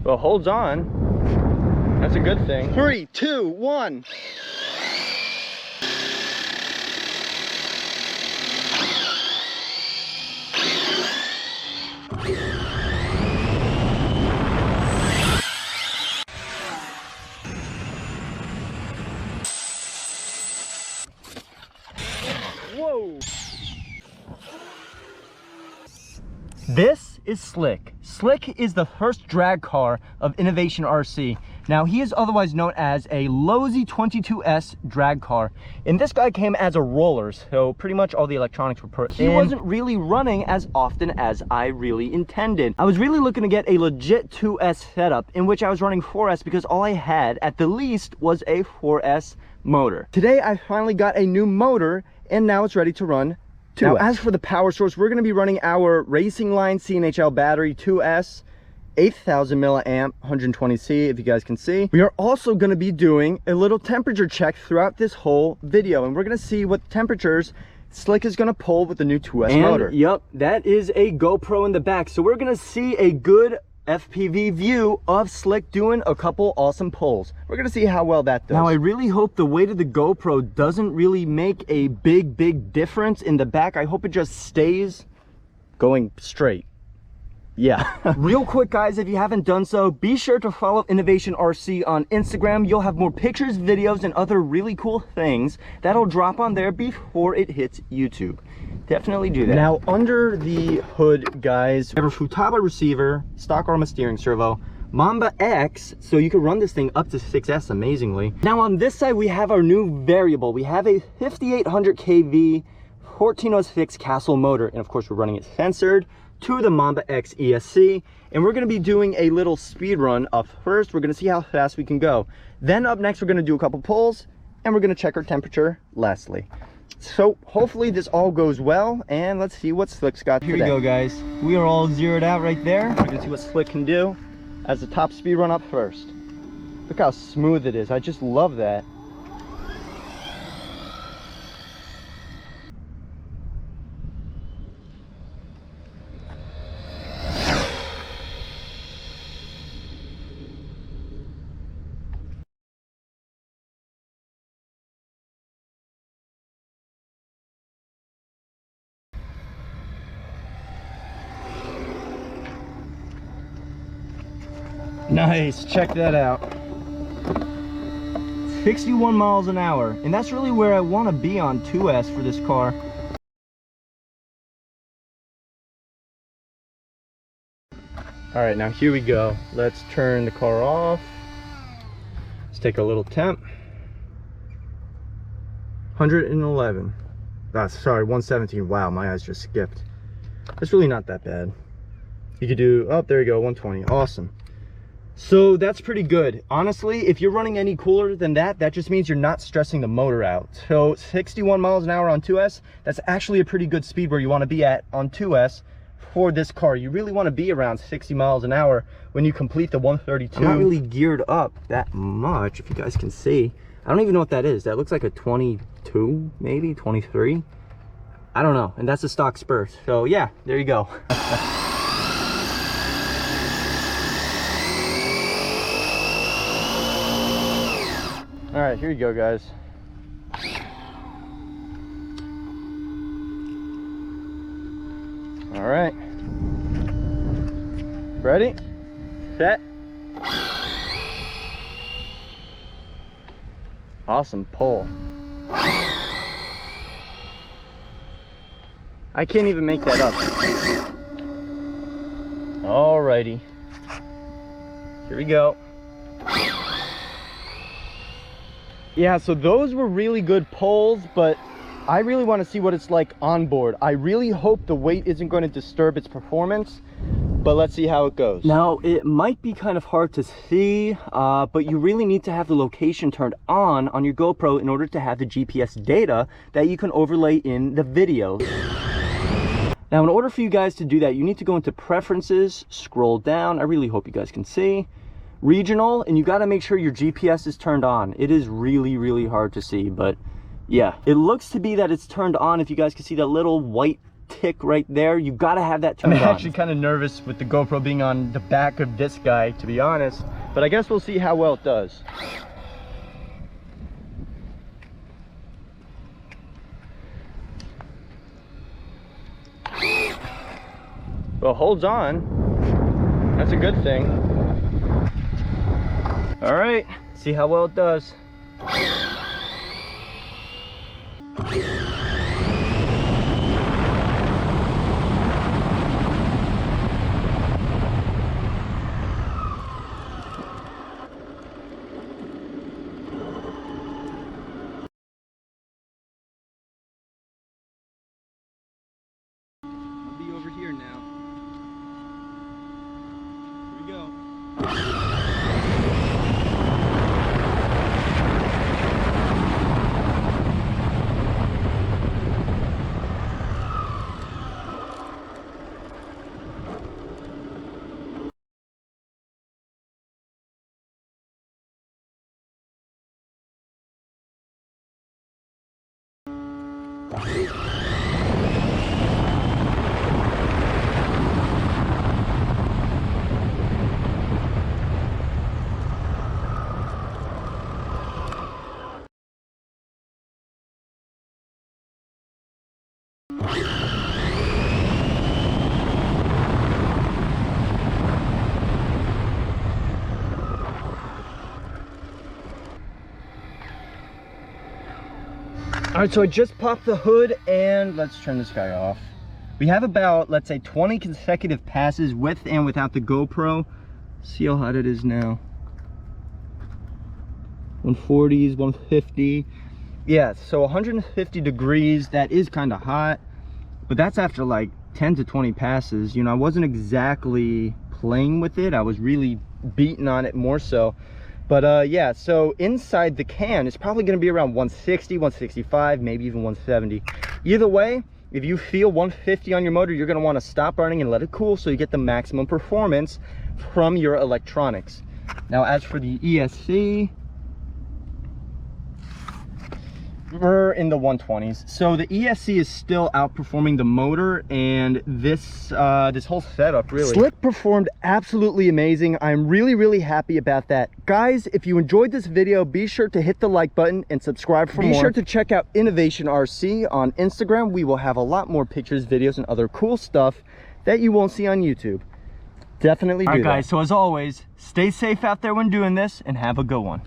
Well, holds on. That's a good thing. 3, 2, 1. Whoa! This is Slick. Slick is the first drag car of Innovation RC. Now, he is otherwise known as a Losi 22S drag car. And this guy came as a roller, so pretty much all the electronics were put in. He wasn't really running as often as I really intended. I was really looking to get a legit 2S setup in which I was running 4S because all I had, at the least, was a 4S motor. Today, I finally got a new motor, and now it's ready to run 2S. Now, as for the power source, we're going to be running our Racing Line CNHL battery 2S, 8,000 milliamp, 120C, if you guys can see. We are also going to be doing a little temperature check throughout this whole video, and we're going to see what temperatures Slick is going to pull with the new 2S motor. Yep, that is a GoPro in the back, so we're going to see a good FPV view of Slick doing a couple awesome pulls. We're gonna see how well that does. Now, I really hope the weight of the GoPro doesn't really make a big difference in the back. I hope it just stays going straight. Yeah. Real quick, guys, if you haven't done so, be sure to follow Innovation RC on Instagram. You'll have more pictures, videos, and other really cool things that'll drop on there before it hits YouTube. Definitely do that. Now, under the hood, guys, we have a Futaba receiver, stock Arma steering servo, Mamba X, so you can run this thing up to 6S amazingly. Now, on this side, we have our new variable. We have a 5800 kV 1406 Castle motor, and of course, we're running it censored to the Mamba X ESC, and we're going to be doing a little speed run up first. We're going to see how fast we can go. Then up next, we're going to do a couple pulls, and we're going to check our temperature lastly. So hopefully this all goes well, and let's see what Slick's got today. Here we go, guys. We are all zeroed out right there. We're gonna see what Slick can do as the top speed run up first. Look how smooth it is. I just love that. Nice, check that out. 61 miles an hour, and that's really where I want to be on 2S for this car. All right, now here we go. Let's turn the car off. Let's take a little temp. 111. Sorry, 117. Wow, my eyes just skipped. That's really not that bad. You could do, oh, there you go, 120. Awesome. So that's pretty good. Honestly, if you're running any cooler than that, that just means you're not stressing the motor out. So 61 miles an hour on 2S, that's actually a pretty good speed where you want to be at on 2S for this car. You really want to be around 60 miles an hour when you complete the 132. I'm not really geared up that much, if you guys can see. I don't even know what that is. That looks like a 22, maybe 23. I don't know. And that's a stock spur. So yeah, there you go. All right, here you go, guys. All right. Ready, set. Awesome pull. I can't even make that up. All righty. Here we go. Yeah, so those were really good pulls, but I really want to see what it's like on board. I really hope the weight isn't going to disturb its performance, but let's see how it goes. Now, it might be kind of hard to see, but you really need to have the location turned on your GoPro in order to have the GPS data that you can overlay in the videos. Now, in order for you guys to do that, you need to go into Preferences, scroll down. I really hope you guys can see. Regional, and you got to make sure your GPS is turned on. It is really hard to see, but yeah, it looks to be that it's turned on. If you guys can see that little white tick right there. You gotta have that turned on. I'm actually kind of nervous with the GoPro being on the back of this guy, to be honest, but I guess we'll see how well it does. Well, holds on. That's a good thing. All right, see how well it does. I'll be over here now. Here we go. All right, so I just popped the hood and let's turn this guy off. We have about, let's say, 20 consecutive passes with and without the GoPro. See how hot it is now. 140s, 150. Yeah, so 150 degrees, that is kind of hot, but that's after like 10 to 20 passes. You know, I wasn't exactly playing with it. I was really beating on it more so. But yeah, so inside the can, it's probably going to be around 160, 165, maybe even 170. Either way, if you feel 150 on your motor, you're going to want to stop running and let it cool so you get the maximum performance from your electronics. Now, as for the ESC, we're in the 120s. So the ESC is still outperforming the motor and this this whole setup really. Slick performed absolutely amazing. I'm really happy about that. Guys, if you enjoyed this video, be sure to hit the like button and subscribe for more. Be sure to check out Innovation RC on Instagram. We will have a lot more pictures, videos, and other cool stuff that you won't see on YouTube. Definitely do that. All right, guys, so as always, stay safe out there when doing this and have a good one.